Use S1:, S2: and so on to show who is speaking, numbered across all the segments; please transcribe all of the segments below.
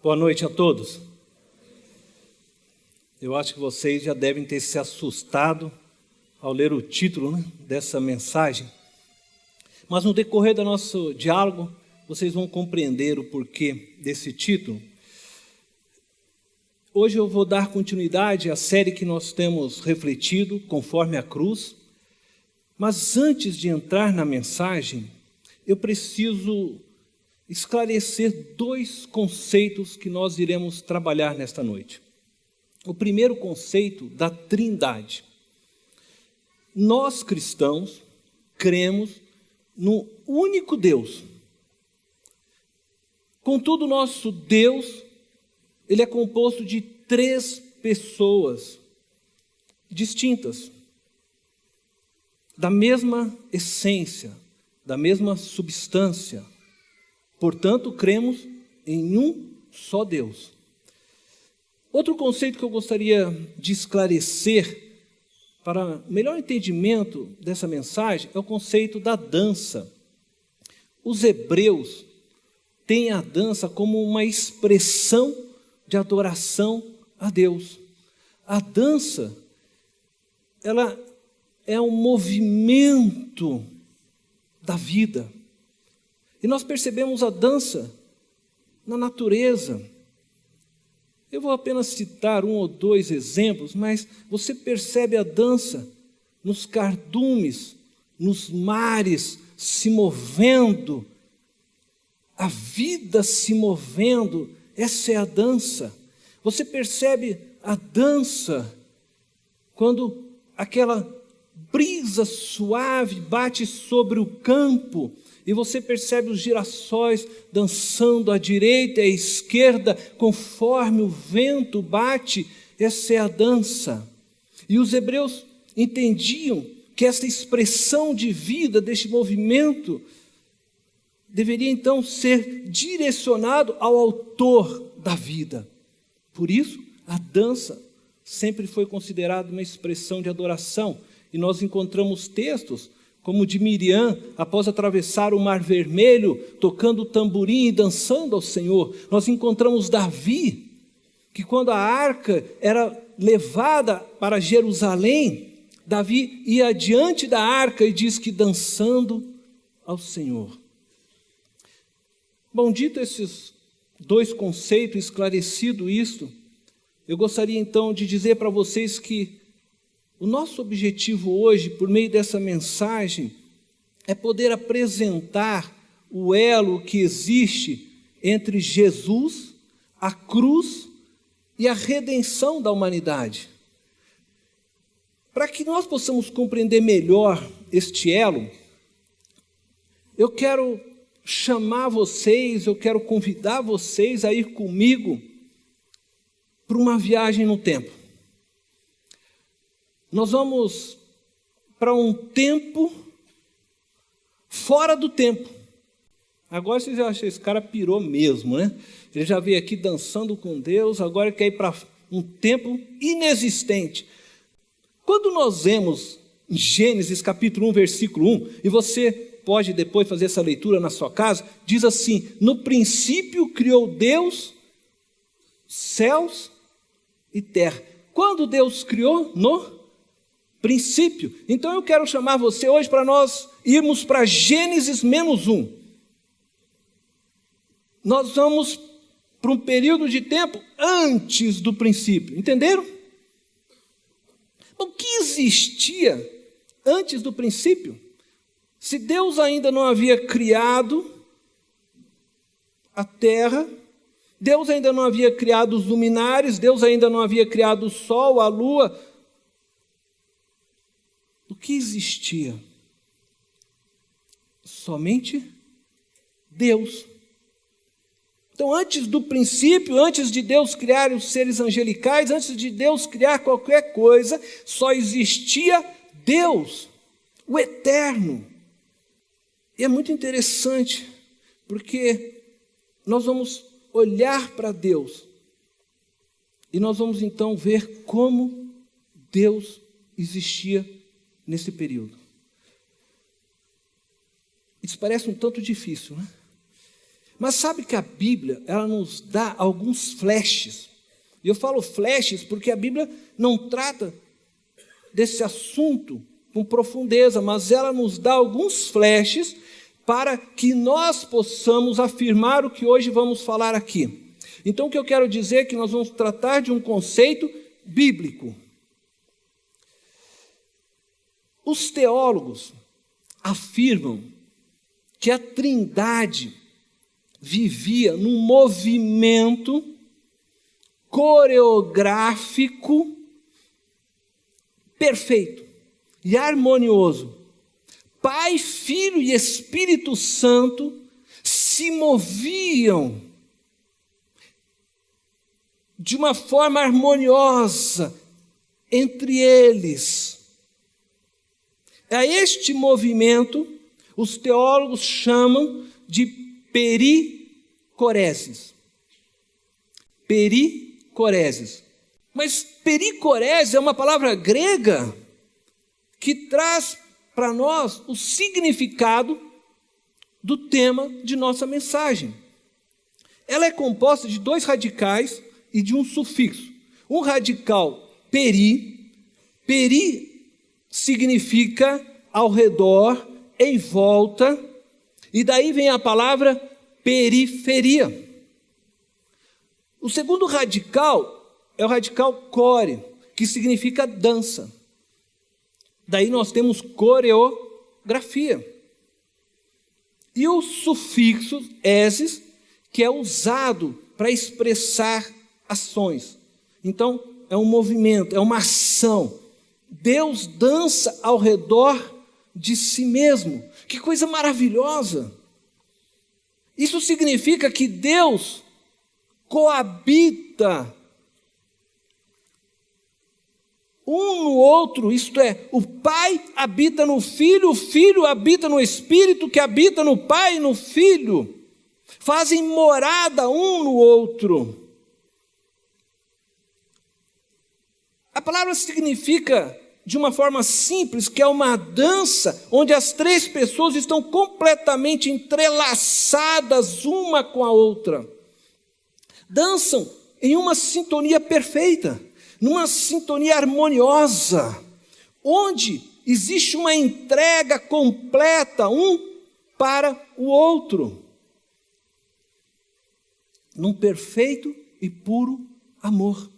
S1: Boa noite a todos. Eu acho que vocês já devem ter se assustado ao ler o título, dessa mensagem. Mas no decorrer do nosso diálogo, vocês vão compreender o porquê desse título. Hoje eu vou dar continuidade à série que nós temos refletido, Conforme a Cruz. Mas antes de entrar na mensagem, eu preciso esclarecer dois conceitos que nós iremos trabalhar nesta noite. O primeiro conceito da Trindade. Nós cristãos cremos no único Deus. Contudo, nosso Deus, ele é composto de três pessoas distintas, da mesma essência, da mesma substância. Portanto, cremos em um só Deus. Outro conceito que eu gostaria de esclarecer para melhor entendimento dessa mensagem é o conceito da dança. Os hebreus têm a dança como uma expressão de adoração a Deus. A dança, ela é um movimento da vida. E nós percebemos a dança na natureza. Eu vou apenas citar um ou dois exemplos, mas você percebe a dança nos cardumes, nos mares se movendo, a vida se movendo, essa é a dança. Você percebe a dança quando aquela brisa suave bate sobre o campo e você percebe os girassóis dançando à direita e à esquerda conforme o vento bate. Essa é a dança. E os hebreus entendiam que essa expressão de vida, deste movimento, deveria então ser direcionado ao autor da vida. Por isso, a dança sempre foi considerada uma expressão de adoração. E nós encontramos textos como o de Miriam, após atravessar o Mar Vermelho, tocando o tamborim e dançando ao Senhor. Nós encontramos Davi, que quando a arca era levada para Jerusalém, Davi ia adiante da arca e diz que dançando ao Senhor. Bom, dito esses dois conceitos, esclarecido isto, eu gostaria então de dizer para vocês que o nosso objetivo hoje, por meio dessa mensagem, é poder apresentar o elo que existe entre Jesus, a cruz e a redenção da humanidade. Para que nós possamos compreender melhor este elo, eu quero chamar vocês, eu quero convidar vocês a ir comigo para uma viagem no tempo. Nós vamos para um tempo fora do tempo. Agora vocês acham que esse cara pirou mesmo, né? Ele já veio aqui dançando com Deus, agora quer ir para um tempo inexistente. Quando nós vemos em Gênesis capítulo 1, versículo 1, e você pode depois fazer essa leitura na sua casa, diz assim: no princípio criou Deus céus e terra. Quando Deus criou? No princípio. Então eu quero chamar você hoje para nós irmos para Gênesis -1. Nós vamos para um período de tempo antes do princípio. Entenderam? O que existia antes do princípio? Se Deus ainda não havia criado a terra, Deus ainda não havia criado os luminares, Deus ainda não havia criado o sol, a lua. O que existia? Somente Deus. Então, antes do princípio, antes de Deus criar os seres angelicais, antes de Deus criar qualquer coisa, só existia Deus, o Eterno. E é muito interessante, porque nós vamos olhar para Deus e nós vamos então ver como Deus existia nesse período. Isso parece um tanto difícil, né? Mas sabe que a Bíblia, ela nos dá alguns flashes. E eu falo flashes porque a Bíblia não trata desse assunto com profundeza, mas ela nos dá alguns flashes para que nós possamos afirmar o que hoje vamos falar aqui. Então, o que eu quero dizer é que nós vamos tratar de um conceito bíblico. Os teólogos afirmam que a Trindade vivia num movimento coreográfico perfeito e harmonioso. Pai, Filho e Espírito Santo se moviam de uma forma harmoniosa entre eles. A este movimento, os teólogos chamam de pericoreses. Pericoreses. Mas pericorese é uma palavra grega que traz para nós o significado do tema de nossa mensagem. Ela é composta de 2 radicais e de um sufixo. Um radical peri significa ao redor, em volta, e daí vem a palavra periferia. O segundo radical é o radical core, que significa dança. Daí nós temos coreografia. E o sufixo eses, que é usado para expressar ações. Então, é um movimento, é uma ação. Deus dança ao redor de si mesmo. Que coisa maravilhosa! Isso significa que Deus coabita um no outro, isto é, o Pai habita no Filho, o Filho habita no Espírito, que habita no Pai e no Filho. Fazem morada um no outro. A palavra significa, de uma forma simples, que é uma dança onde as 3 pessoas estão completamente entrelaçadas uma com a outra. Dançam em uma sintonia perfeita, numa sintonia harmoniosa, onde existe uma entrega completa um para o outro, num perfeito e puro amor.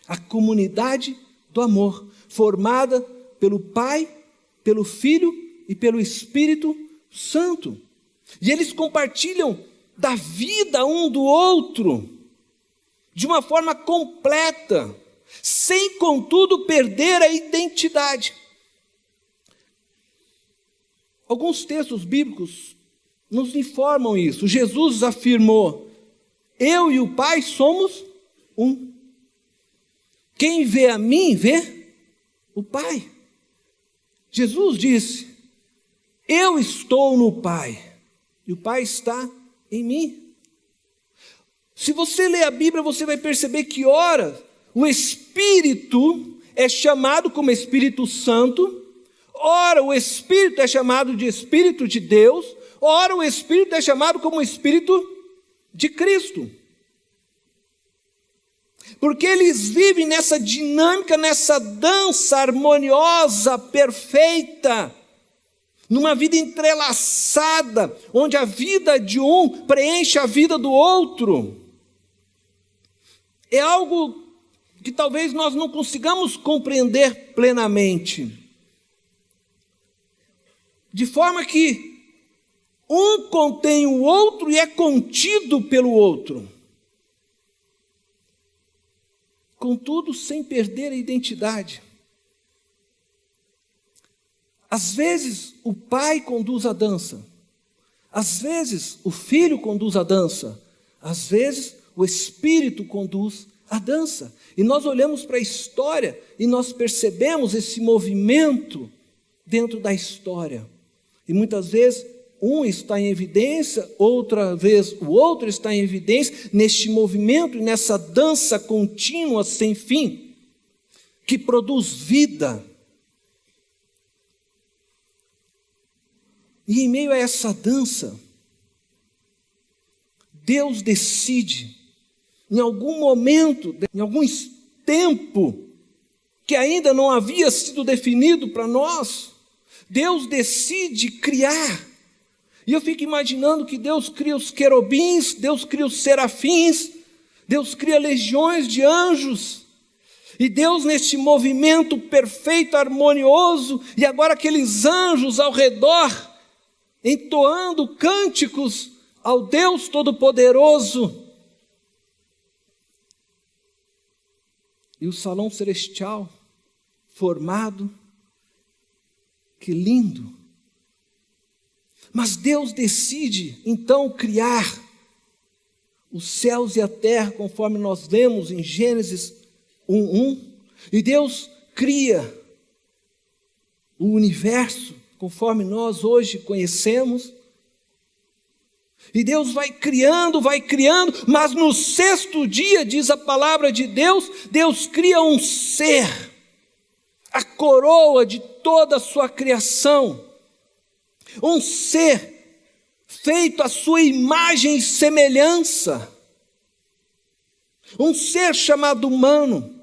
S1: A comunidade do amor, formada pelo Pai, pelo Filho e pelo Espírito Santo. E eles compartilham da vida um do outro, de uma forma completa, sem, contudo, perder a identidade. Alguns textos bíblicos nos informam isso. Jesus afirmou: eu e o Pai somos um. Quem vê a mim, vê o Pai. Jesus disse: eu estou no Pai, e o Pai está em mim. Se você ler a Bíblia, você vai perceber que, ora, o Espírito é chamado como Espírito Santo, ora, o Espírito é chamado de Espírito de Deus, ora, o Espírito é chamado como Espírito de Cristo. Porque eles vivem nessa dinâmica, nessa dança harmoniosa, perfeita, numa vida entrelaçada, onde a vida de um preenche a vida do outro. É algo que talvez nós não consigamos compreender plenamente. De forma que um contém o outro e é contido pelo outro. Contudo, sem perder a identidade. Às vezes, o Pai conduz a dança. Às vezes, o Filho conduz a dança. Às vezes, o Espírito conduz a dança. E nós olhamos para a história e nós percebemos esse movimento dentro da história. E muitas vezes um está em evidência, outra vez o outro está em evidência, neste movimento e nessa dança contínua sem fim, que produz vida. E em meio a essa dança, Deus decide, em algum momento, em algum tempo, que ainda não havia sido definido para nós, Deus decide criar. E eu fico imaginando que Deus cria os querubins, Deus cria os serafins, Deus cria legiões de anjos, e Deus neste movimento perfeito, harmonioso, e agora aqueles anjos ao redor, entoando cânticos ao Deus Todo-Poderoso. E o salão celestial formado, que lindo. Mas Deus decide então criar os céus e a terra, conforme nós lemos em Gênesis 1:1, e Deus cria o universo, conforme nós hoje conhecemos, e Deus vai criando, mas no sexto dia, diz a palavra de Deus, Deus cria um ser, a coroa de toda a sua criação, um ser feito à sua imagem e semelhança, um ser chamado humano.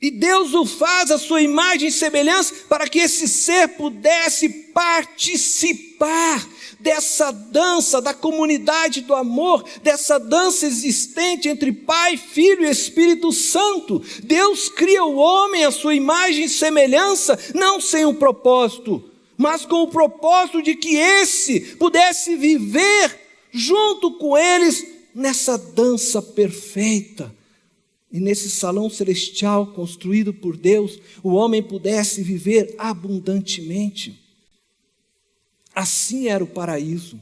S1: E Deus o faz à sua imagem e semelhança para que esse ser pudesse participar dessa dança, da comunidade do amor, dessa dança existente entre Pai, Filho e Espírito Santo. Deus cria o homem à sua imagem e semelhança, não sem um propósito, mas com o propósito de que esse pudesse viver junto com eles nessa dança perfeita. E nesse salão celestial construído por Deus, o homem pudesse viver abundantemente. Assim era o paraíso.